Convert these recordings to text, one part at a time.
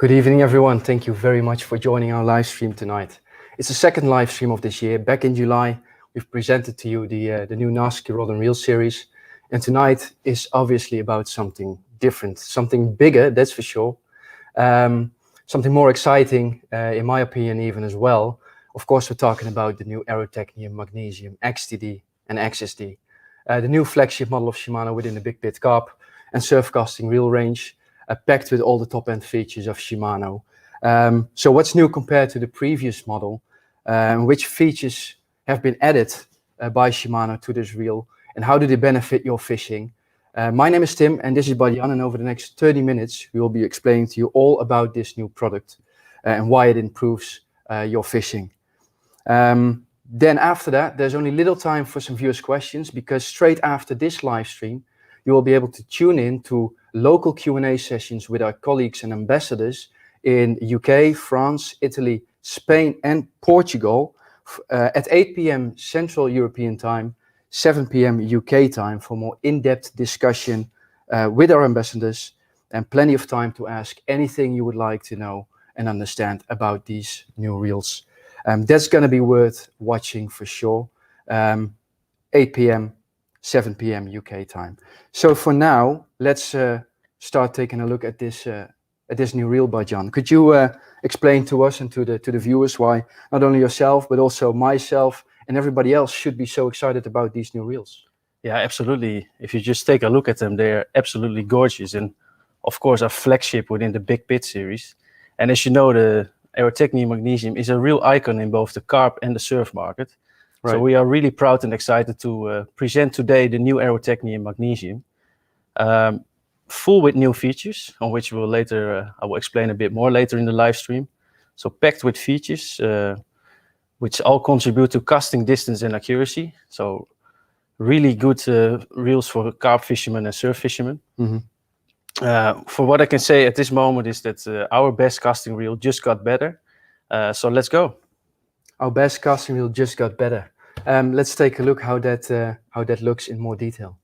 Good evening, everyone. Thank you very much for joining our live stream tonight. It's the second live stream of this year. Back in July, we've presented to you the new Nasky Rod and Reel series. And tonight is obviously about something different, something bigger, that's for sure. Something more exciting, in my opinion, even as well. Of course, we're talking about the new Aero Technium Magnesium XTD and XSD. The new flagship model of Shimano within the big pit carp and surf casting reel range, packed with all the top-end features of Shimano. So what's new compared to the previous model? Which features have been added by Shimano to this reel, and how do they benefit your fishing? My name is Tim, and this is Badjan, and over the next 30 minutes, we will be explaining to you all about this new product and why it improves your fishing. Then after that, there's only little time for some viewers' questions, because straight after this live stream, you will be able to tune in to local Q&A sessions with our colleagues and ambassadors in UK, France, Italy, Spain and Portugal at 8 p.m. Central European Time, 7 p.m. UK time, for more in-depth discussion with our ambassadors, and plenty of time to ask anything you would like to know and understand about these new reels. That's going to be worth watching for sure. 8 p.m. 7 p.m. UK time. So for now, let's start taking a look at this new reel, Badjan. Could you explain to us and to the viewers why not only yourself but also myself and everybody else should be so excited about these new reels? Yeah, absolutely. If you just take a look at them, they're absolutely gorgeous, and of course our flagship within the Big Pit series. And as you know, the Aero Technium Magnesium is a real icon in both the carp and the surf market. Right. So we are really proud and excited to present today the new Aero Technium Magnesium, full with new features, on which we'll later I will explain a bit more later in the live stream. So packed with features which all contribute to casting distance and accuracy. So really good reels for carp fishermen and surf fishermen. Mm-hmm. For what I can say at this moment is that our best casting reel just got better. So let's go. Our best casting reel just got better. Let's take a look how that looks in more detail.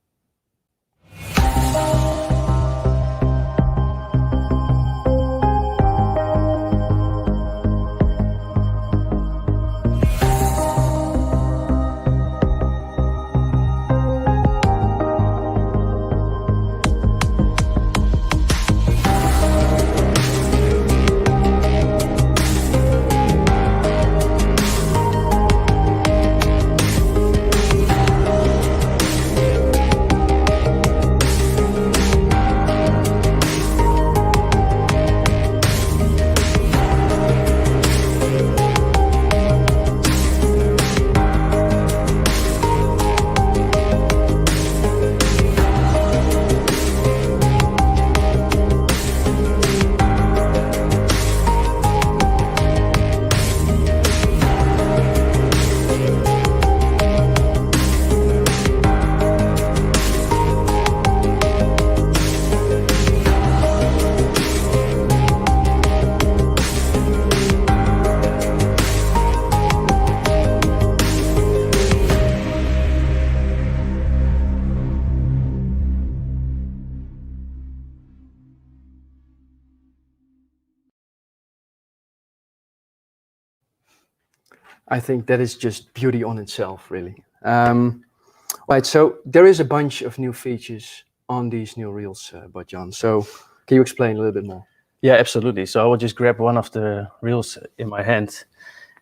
I think that is just beauty on itself, really. Right, so there is a bunch of new features on these new reels, Badjan. So can you explain a little bit more? Yeah, absolutely. So I will just grab one of the reels in my hand.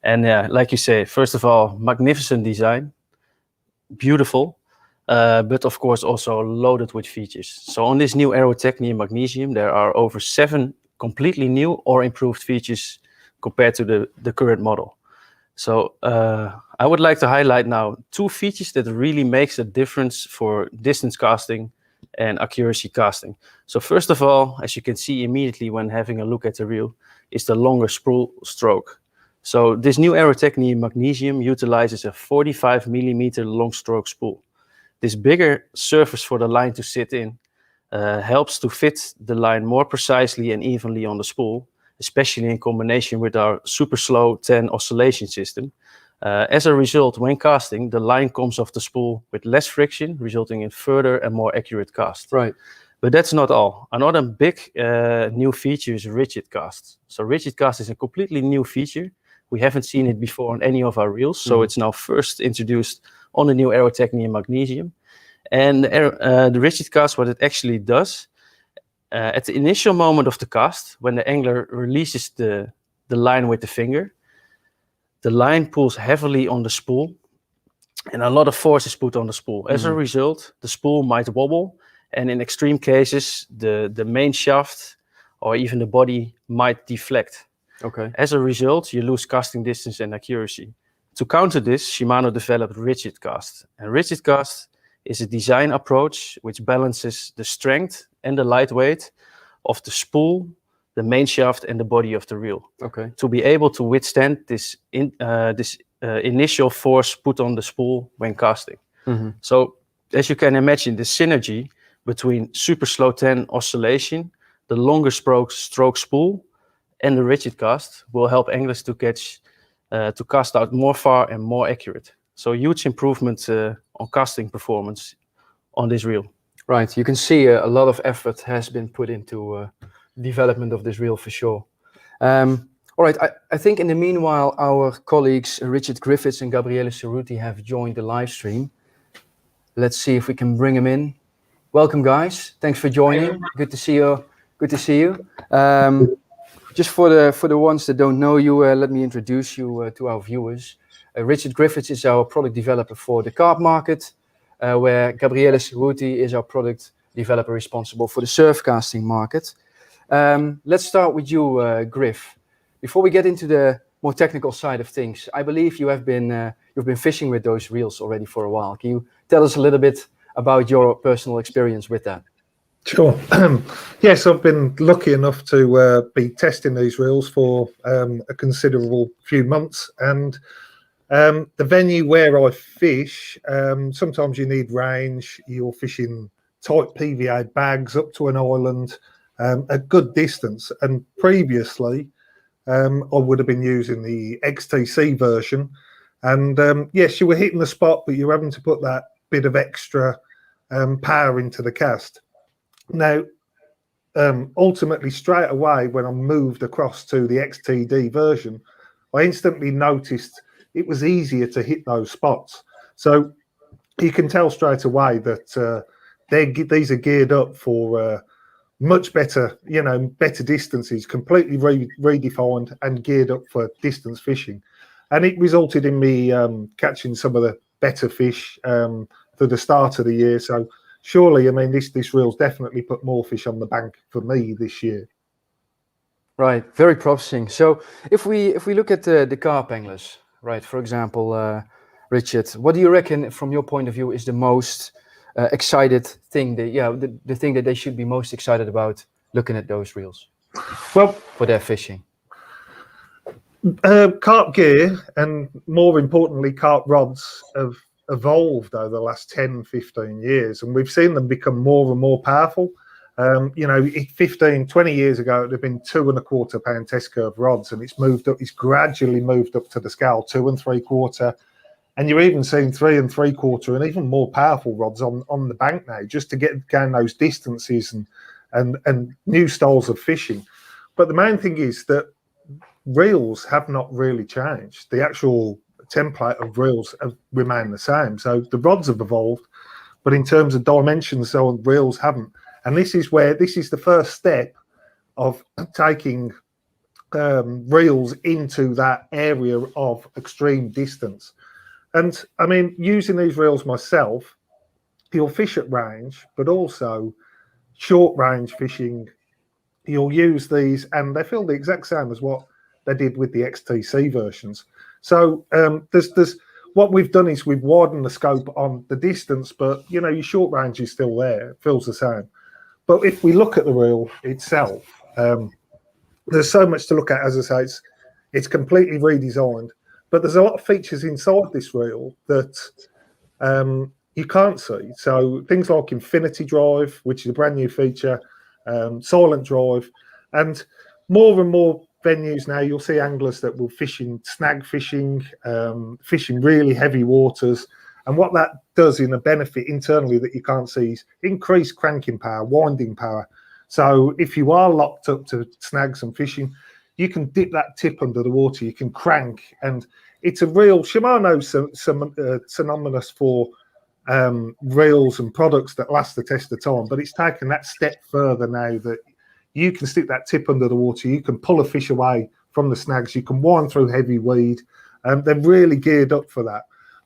And like you say, first of all, magnificent design, beautiful, but of course also loaded with features. So on this new Aero Technium Magnesium, there are over 7 completely new or improved features compared to the current model. So I would like to highlight now 2 features that really makes a difference for distance casting and accuracy casting. So first of all, as you can see immediately when having a look at the reel, is the longer spool stroke. So this new Aero Technium Magnesium utilizes a 45mm long stroke spool. This bigger surface for the line to sit in helps to fit the line more precisely and evenly on the spool, especially in combination with our super slow 10 oscillation system. As a result, when casting, the line comes off the spool with less friction, resulting in further and more accurate cast. Right. But that's not all. Another big new feature is rigid cast. So rigid cast is a completely new feature. We haven't seen it before on any of our reels. So it's now first introduced on the new Aero Technium Magnesium. And the rigid cast, what it actually does, at the initial moment of the cast, when the angler releases the line with the finger, the line pulls heavily on the spool and a lot of force is put on the spool. As a result, the spool might wobble, and in extreme cases, the main shaft or even the body might deflect. Okay. As a result, you lose casting distance and accuracy. To counter this, Shimano developed rigid cast. And rigid cast is a design approach which balances the strength and the lightweight of the spool, the main shaft, and the body of the reel. Okay. To be able to withstand this initial force put on the spool when casting. So, as you can imagine, the synergy between super slow 10 oscillation, the longer stroke spool, and the rigid cast will help anglers to cast out more far and more accurate. So huge improvement on casting performance on this reel. Right, you can see a lot of effort has been put into development of this reel for sure. All right, I think in the meanwhile, our colleagues Richard Griffiths and Gabriele Cerruti have joined the live stream. Let's see if we can bring them in. Welcome, guys. Thanks for joining. Good to see you. Good to see you. Just for the ones that don't know you, let me introduce you to our viewers. Richard Griffiths is our product developer for the carp market, where Gabriele Cerruti is our product developer responsible for the surf casting market. Let's start with you, Griff. Before we get into the more technical side of things, I believe you've been fishing with those reels already for a while. Can you tell us a little bit about your personal experience with that? Sure. Yes, I've been lucky enough to be testing these reels for a considerable few months, and the venue where I fish, sometimes you need range. You're fishing tight PVA bags up to an island, a good distance, and previously I would have been using the XTC version, and yes, you were hitting the spot, but you're having to put that bit of extra power into the cast. Now, ultimately, straight away, when I moved across to the XTD version, I instantly noticed it was easier to hit those spots. So you can tell straight away that these are geared up for much better, better distances, completely redefined and geared up for distance fishing. And it resulted in me catching some of the better fish for the start of the year. So surely, I mean, this reel's definitely put more fish on the bank for me this year. Right, very promising. So if we look at the carp anglers, right, for example, Richard, what do you reckon from your point of view is the most excited thing, the thing that they should be most excited about looking at those reels? Well, for their fishing. Carp gear, and more importantly, carp rods, have evolved over the last 10, 15 years, and we've seen them become more and more powerful. 15, 20 years ago, it would have been 2.25 pound test curve rods, and it's moved up. It's gradually moved up to the scale 2 3/4, and you're even seeing 3 3/4 and even more powerful rods on the bank now, just to gain those distances and new styles of fishing. But the main thing is that reels have not really changed. The actual template of reels have remained the same. So the rods have evolved, but in terms of dimensions, so reels haven't. And this is the first step of taking reels into that area of extreme distance. And I mean, using these reels myself, you'll fish at range, but also short range fishing. You'll use these, and they feel the exact same as what they did with the XTC versions. So there's what we've done is we've widened the scope on the distance, but your short range is still there. It feels the same. But if we look at the reel itself, there's so much to look at. As I say, it's completely redesigned, but there's a lot of features inside this reel that you can't see. So things like infinity drive, which is a brand new feature, silent drive, and more venues now, you'll see anglers that will snag fishing, fishing really heavy waters, And what that does in a benefit internally that you can't see is increased cranking power, winding power. So if you are locked up to snags and fishing, you can dip that tip under the water, you can crank, and it's a real Shimano's synonymous for reels and products that last the test of time, but it's taken that step further now that you can stick that tip under the water, you can pull a fish away from the snags, you can wind through heavy weed. They're really geared up for that.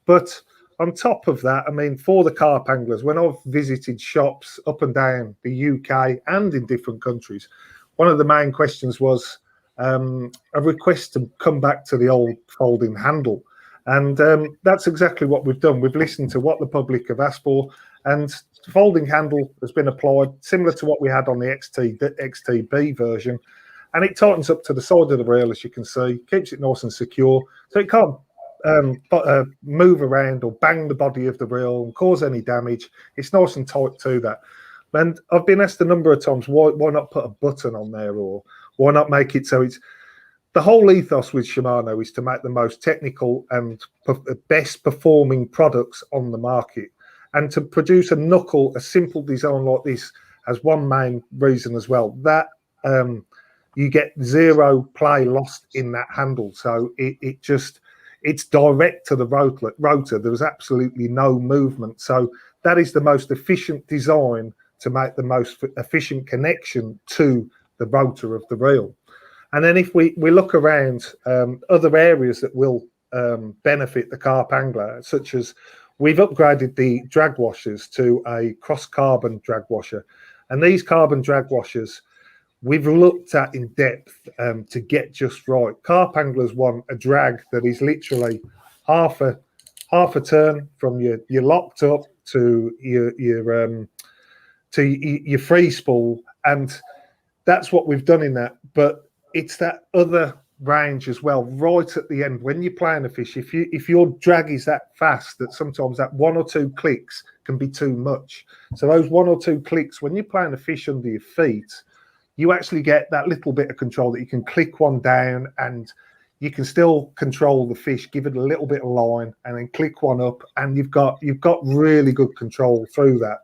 But on top of that, I mean, for the carp anglers, when I've visited shops up and down the UK and in different countries, one of the main questions was a request to come back to the old folding handle. And that's exactly what we've done. We've listened to what the public have asked for, and the folding handle has been applied similar to what we had on the XTB version. And it tightens up to the side of the reel, as you can see, keeps it nice and secure. So it can't move around or bang the body of the reel and cause any damage. It's nice and tight to that. And I've been asked a number of times, why not put a button on there, or why not make it so it's... The whole ethos with Shimano is to make the most technical and best performing products on the market. And to produce a simple design like this has one main reason as well, that you get zero play lost in that handle. So it's direct to the rotor. There's absolutely no movement. So that is the most efficient design to make the most efficient connection to the rotor of the reel. And then if we look around other areas that will benefit the carp angler, such as we've upgraded the drag washers to a cross-carbon drag washer. And these carbon drag washers, we've looked at in depth to get just right. Carp anglers want a drag that is literally half a turn from your locked up to your free spool, and that's what we've done in that. But it's that other range as well, right at the end when you're playing a fish. If your drag is that fast that sometimes that one or two clicks can be too much. So those one or two clicks when you're playing a fish under your feet, you actually get that little bit of control that you can click one down and you can still control the fish, give it a little bit of line, and then click one up, and you've got really good control through that.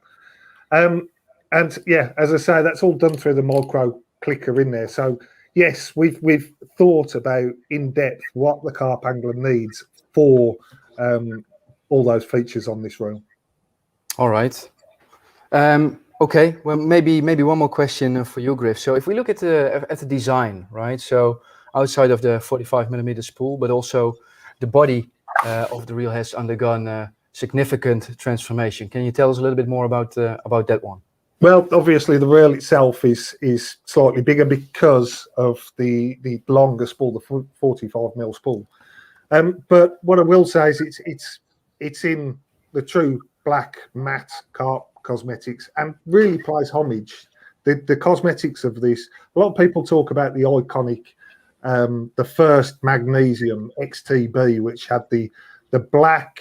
And yeah, as I say, that's all done through the micro clicker in there. So yes, we've thought about in depth what the carp angler needs for all those features on this reel. All right. Okay. Well, maybe one more question for you, Griff. So if we look at the design, right? So outside of the 45mm spool, but also the body of the reel has undergone significant transformation. Can you tell us a little bit more about that one? Well, obviously the reel itself is slightly bigger because of the longer spool, the 45mm spool. But what I will say is it's in the true black matte carp cosmetics and really pays homage. The cosmetics of this, a lot of people talk about the iconic, the first magnesium XTB, which had the black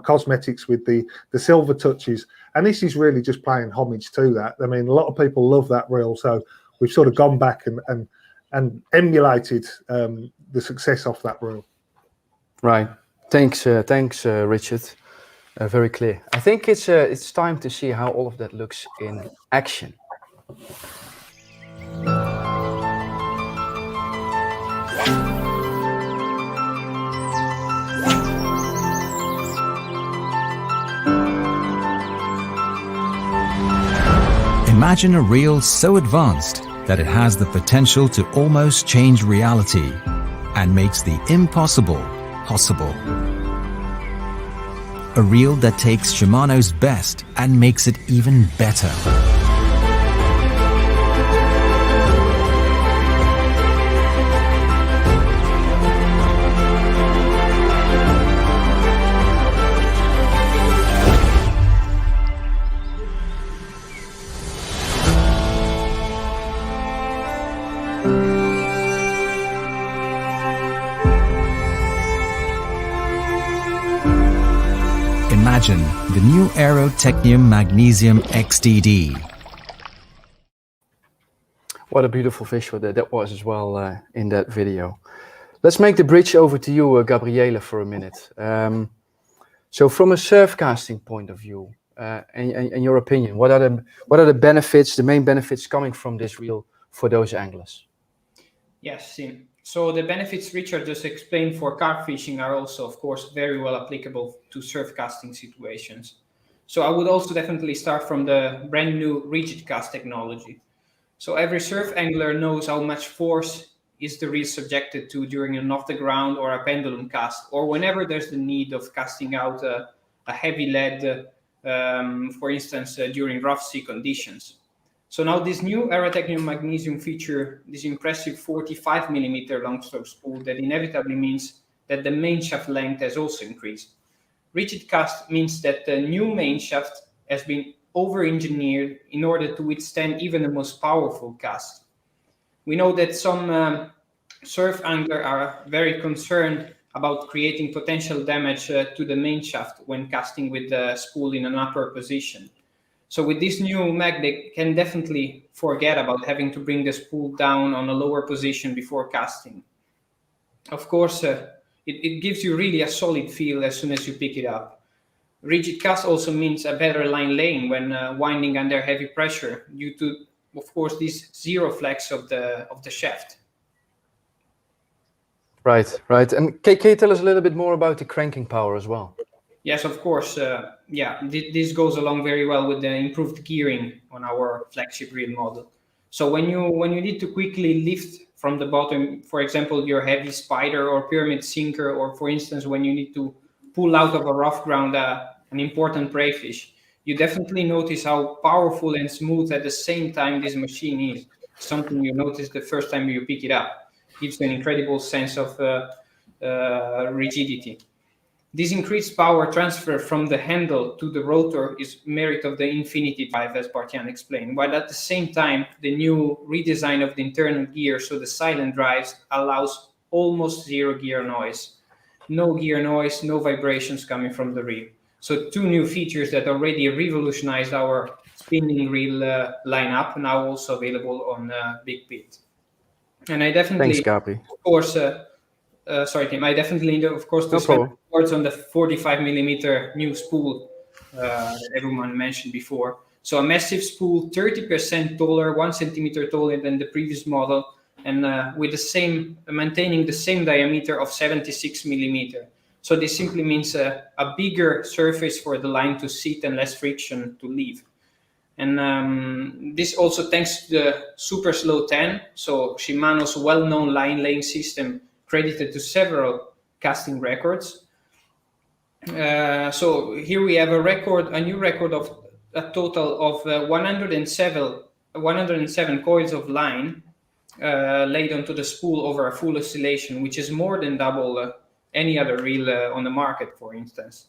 cosmetics with the silver touches, and this is really just paying homage to that. I mean, a lot of people love that reel, so we've sort of gone back and emulated the success of that reel. Right. Thanks, Richard. Very clear. I think it's time to see how all of that looks in action. Imagine a reel so advanced that it has the potential to almost change reality and makes the impossible possible. A reel that takes Shimano's best and makes it even better. Imagine the new Aero Technium Magnesium XDD. What a beautiful fish that was as well in that video. Let's make the bridge over to you, Gabriele, for a minute. So from a surf casting point of view, in your opinion, what are the benefits, the main benefits coming from this reel for those anglers? Yes, so the benefits Richard just explained for carp fishing are also, of course, very well applicable to surf casting situations. So I would also definitely start from the brand new rigid cast technology. So every surf angler knows how much force is the reel subjected to during an off the ground or a pendulum cast, or whenever there's the need of casting out a heavy lead, for instance, during rough sea conditions. So now this new Aero Technium Magnesium feature this impressive 45 millimeter long stroke spool that inevitably means that the main shaft length has also increased. Rigid cast means that the new main shaft has been over-engineered in order to withstand even the most powerful cast. We know that some surf anglers are very concerned about creating potential damage to the main shaft when casting with the spool in an upper position. So with this new mag, they can definitely forget about having to bring the spool down on a lower position before casting. Of course, it gives you really a solid feel as soon as you pick it up. Rigid cast also means a better line laying when winding under heavy pressure due to, of course, this zero flex of the shaft. Right. And can you tell us a little bit more about the cranking power as well? Yes, of course. This goes along very well with the improved gearing on our flagship reel model. So when you need to quickly lift from the bottom, for example, your heavy spider or pyramid sinker, or for instance, when you need to pull out of a rough ground an important prey fish, you definitely notice how powerful and smooth at the same time this machine is. Something you notice the first time you pick it up. Gives you an incredible sense of rigidity. This increased power transfer from the handle to the rotor is merit of the Infinity drive, as Bartian explained, while at the same time, the new redesign of the internal gear, so the silent drives, allows almost zero gear noise. No gear noise, no vibrations coming from the reel. So two new features that already revolutionized our spinning reel lineup, now also available on Big Pit. And I definitely, Thanks, Gabri. of course, sorry, Tim. I definitely need, of course, to spend words on the 45 millimeter new spool that everyone mentioned before. So a massive spool, 30% taller, 1 centimeter taller than the previous model, and with the same, maintaining the same diameter of 76 millimeter. So this simply means a bigger surface for the line to sit and less friction to leave. And this also thanks to the Super Slow 10, so Shimano's well-known line laying system, credited to several casting records. So here we have a new record of a total of 107 coils of line laid onto the spool over a full oscillation, which is more than double any other reel on the market, for instance.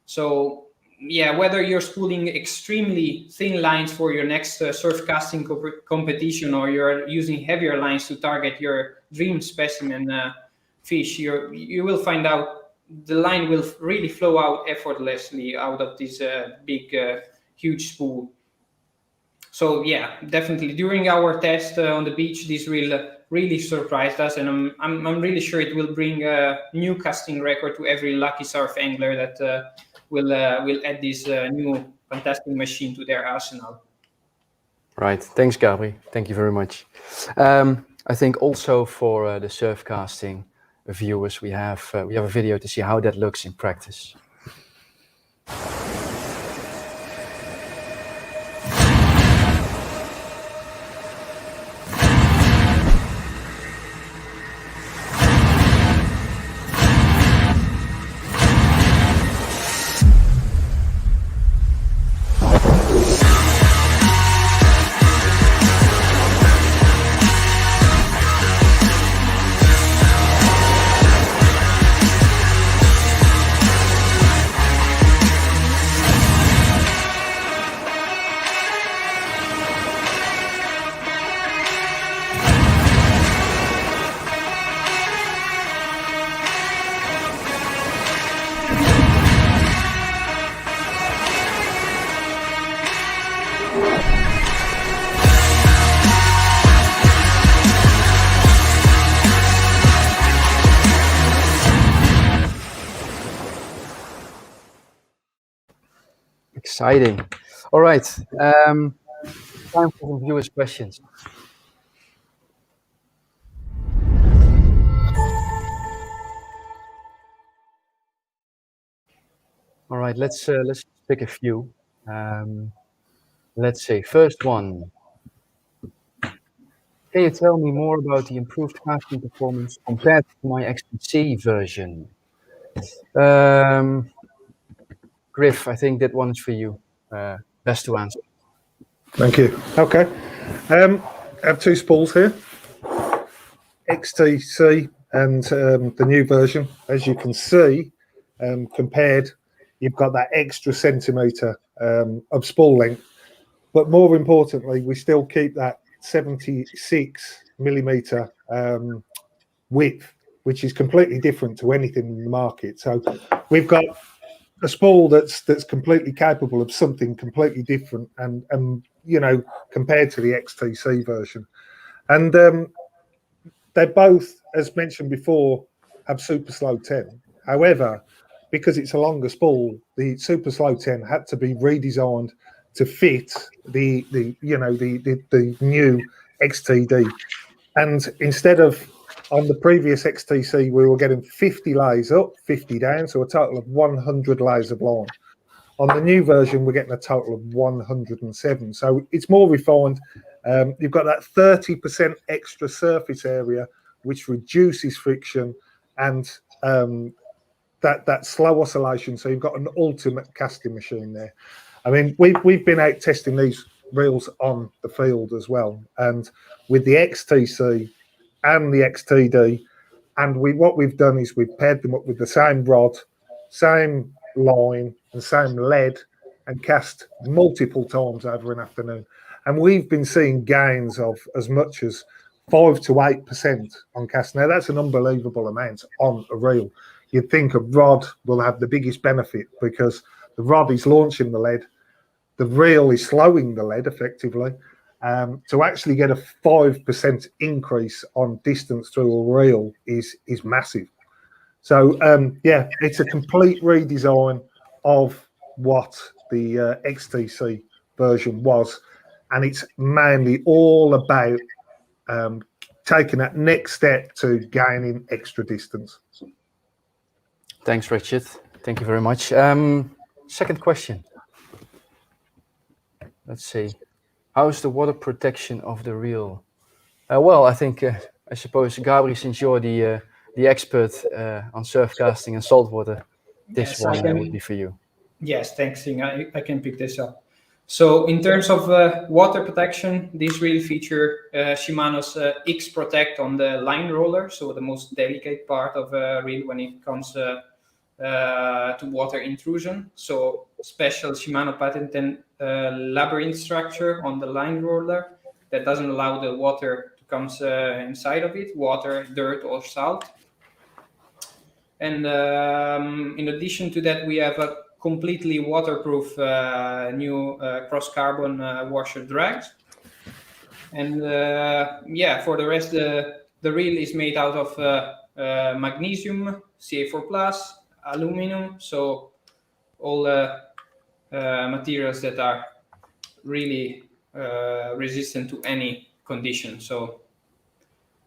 So yeah, whether you're spooling extremely thin lines for your next surf casting competition, or you're using heavier lines to target your dream specimen fish, you will find out the line will really flow out effortlessly out of this big, huge spool. So yeah, definitely during our test on the beach, this reel really surprised us, and I'm really sure it will bring a new casting record to every lucky surf angler that will add this new fantastic machine to their arsenal. Right. Thanks, Gabri. Thank you very much. I think also for the surf casting viewers, we have a video to see how that looks in practice. Exciting. All right. Time for some viewers' questions. All right. Let's pick a few. Let's say first one. Can you tell me more about the improved casting performance compared to my XTC version? Griff, I think that one is for you. Best to answer. Thank you. Okay. I have two spools here, XTC and the new version. As you can see, compared, you've got that extra centimetre of spool length. But more importantly, we still keep that 76mm width, which is completely different to anything in the market. So we've got a spool that's completely capable of something completely different, and you know, compared to the XTC version. And they both, as mentioned before, have super slow 10. However, because it's a longer spool, the super slow 10 had to be redesigned to fit the new XTD. And instead of on the previous XTC, we were getting 50 layers up, 50 down, so a total of 100 layers of line. On the new version, we're getting a total of 107. So it's more refined. You've got that 30% extra surface area, which reduces friction and that slow oscillation. So you've got an ultimate casting machine there. I mean, we've been out testing these reels on the field as well, and with the XTC and the XTD, and what we've done is we've paired them up with the same rod, same line, and same lead, and cast multiple times over an afternoon. And we've been seeing gains of as much as 5 to 8% on cast. Now, that's an unbelievable amount on a reel. You'd think a rod will have the biggest benefit because the rod is launching the lead, the reel is slowing the lead effectively. To actually get a 5% increase on distance through a reel is massive. So yeah, it's a complete redesign of what the XTC version was, and it's mainly all about taking that next step to gaining extra distance. Thanks, Richard. Thank you very much. Second question. Let's see. How's the water protection of the reel? Well, I think, I suppose, Gabriel, since you're the expert on surf casting and saltwater, this one would be for you. Yes, thanks, Sing. I can pick this up. So in terms of water protection, this reel feature Shimano's X Protect on the line roller, so the most delicate part of a reel when it comes to water intrusion. So special Shimano patented labyrinth structure on the line roller that doesn't allow the water to come inside of it, water, dirt, or salt. And in addition to that, we have a completely waterproof new cross carbon washer drags. And yeah, for the rest, the reel is made out of magnesium, Ca4+, aluminum, so all materials that are really resistant to any condition. So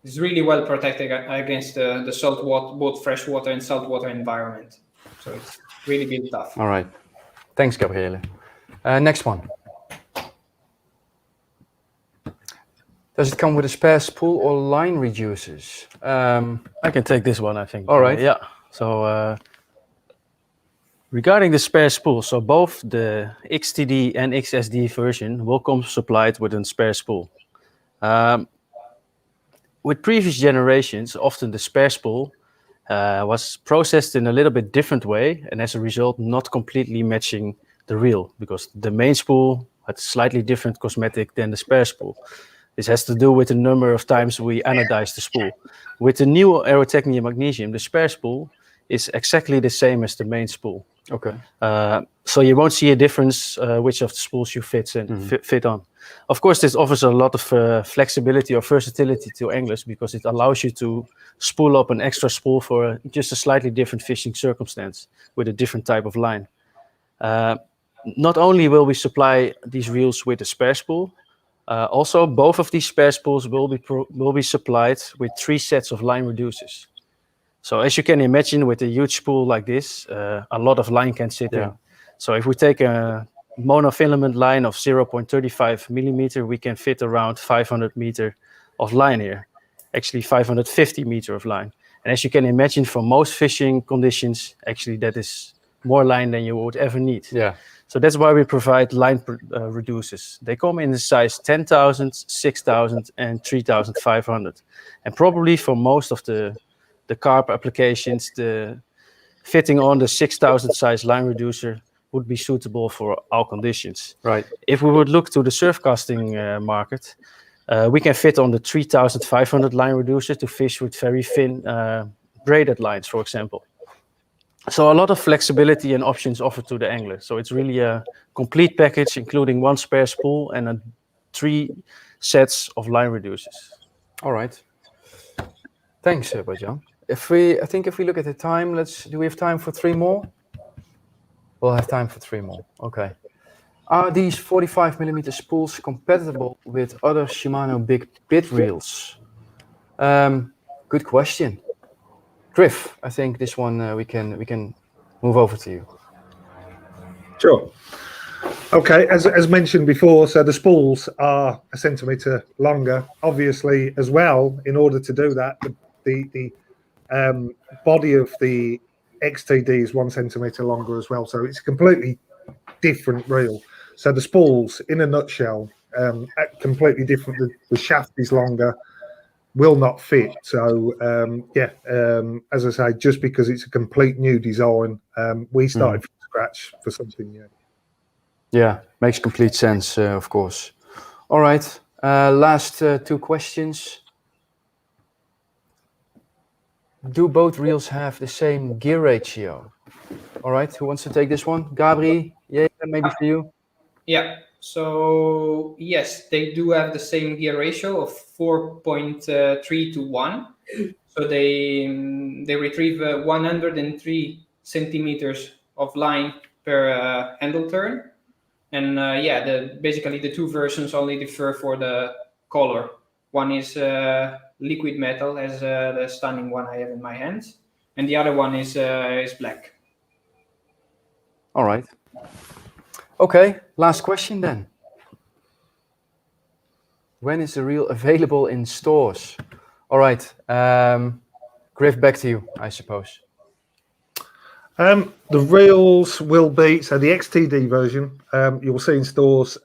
it's really well protected against the salt water, both freshwater and saltwater environment. So it's really built tough. All right. Thanks, Gabriele. Next one. Does it come with a spare spool or line reducers? I can take this one, I think. All right. Yeah. So regarding the spare spool, so both the XTD and XSD version will come supplied with a spare spool. With previous generations, often the spare spool was processed in a little bit different way, and as a result, not completely matching the reel, because the main spool had slightly different cosmetic than the spare spool. This has to do with the number of times we anodize the spool. With the new Aero Technium Magnesium, the spare spool is exactly the same as the main spool. Okay. So you won't see a difference which of the spools you fit on. Of course, this offers a lot of flexibility or versatility to anglers, because it allows you to spool up an extra spool for just a slightly different fishing circumstance with a different type of line. not only will we supply these reels with a spare spool, also both of these spare spools will be supplied with 3 sets of line reducers. So as you can imagine, with a huge spool like this, a lot of line can sit in. So if we take a monofilament line of 0.35 millimeter, we can fit around 500 meter of line here. Actually 550 meter of line. And as you can imagine, for most fishing conditions, actually that is more line than you would ever need. Yeah. So that's why we provide line reducers. They come in the size 10,000, 6,000 and 3,500. And probably for most of the carp applications, the fitting on the 6,000 size line reducer would be suitable for all conditions. Right. If we would look to the surf casting market, we can fit on the 3,500 line reducer to fish with very thin braided lines, for example. So a lot of flexibility and options offered to the angler. So it's really a complete package, including 1 spare spool and 3 sets of line reducers. All right. Thanks, Bart-Jan. I think if we look at the time, do we have time for 3 more? We'll have time for 3 more. Okay. Are these 45 millimeter spools compatible with other Shimano big bit reels? Good question. Griff, I think this one we can move over to you. Sure. Okay, as mentioned before, so the spools are a centimetre longer. Obviously, as well, in order to do that, the body of the XTD is 1 centimetre longer as well. So it's a completely different reel. So the spools, in a nutshell, completely different. The shaft is longer, will not fit. So as I say, just because it's a complete new design, we started from scratch for something new. Yeah, makes complete sense, of course. All right, last 2 questions. Do both reels have the same gear ratio? All right, who wants to take this one? Gabri, yeah, maybe for you. Yeah, so yes, they do have the same gear ratio of 4.3 to 1. So they retrieve 103 centimeters of line per handle turn. And basically the 2 versions only differ for the color. One is liquid metal, as the stunning one I have in my hands, and the other one is black. All right. Okay, last question then. When is the reel available in stores? All right, Griff, back to you, I suppose. The reels will be, so the XTD version, you will see in stores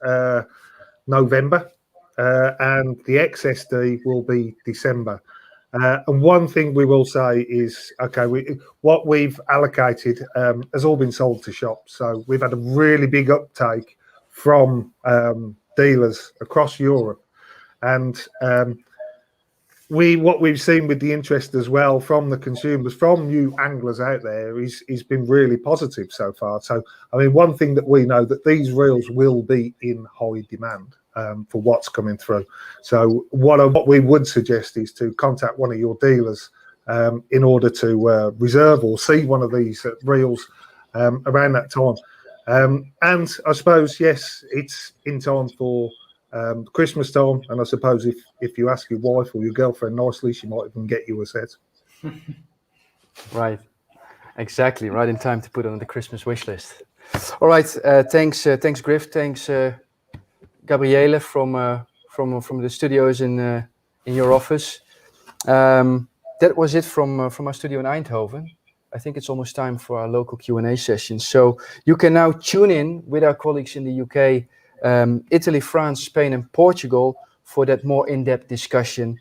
November, and the XSD will be December. And one thing we will say is, okay, what we've allocated has all been sold to shops. So we've had a really big uptake from dealers across Europe. And what we've seen with the interest as well from the consumers, from new anglers out there, is been really positive so far. So, I mean, one thing that we know that these reels will be in high demand for what's coming through. So what we would suggest is to contact one of your dealers in order to reserve or see one of these reels around that time. And I suppose, yes, it's in time for Christmas time, and I suppose if you ask your wife or your girlfriend nicely, she might even get you a set. Right, exactly, right in time to put on the Christmas wish list. All right, thanks Griff, thanks Gabriele from the studios in your office. That was it from our studio in Eindhoven. I think it's almost time for our local Q&A session. So you can now tune in with our colleagues in the UK, Italy, France, Spain and Portugal for that more in-depth discussion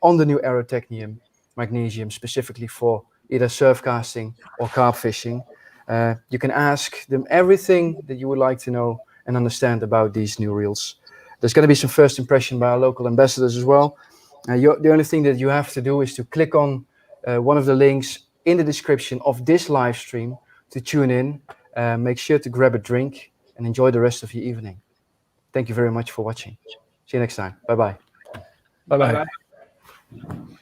on the new Aero Technium magnesium, specifically for either surf casting or carp fishing. You can ask them everything that you would like to know and understand about these new reels. There's going to be some first impression by our local ambassadors as well. The only thing that you have to do is to click on one of the links in the description of this live stream to tune in. Make sure to grab a drink and enjoy the rest of your evening. Thank you very much for watching. See you next time. Bye-bye. Bye-bye. Bye-bye.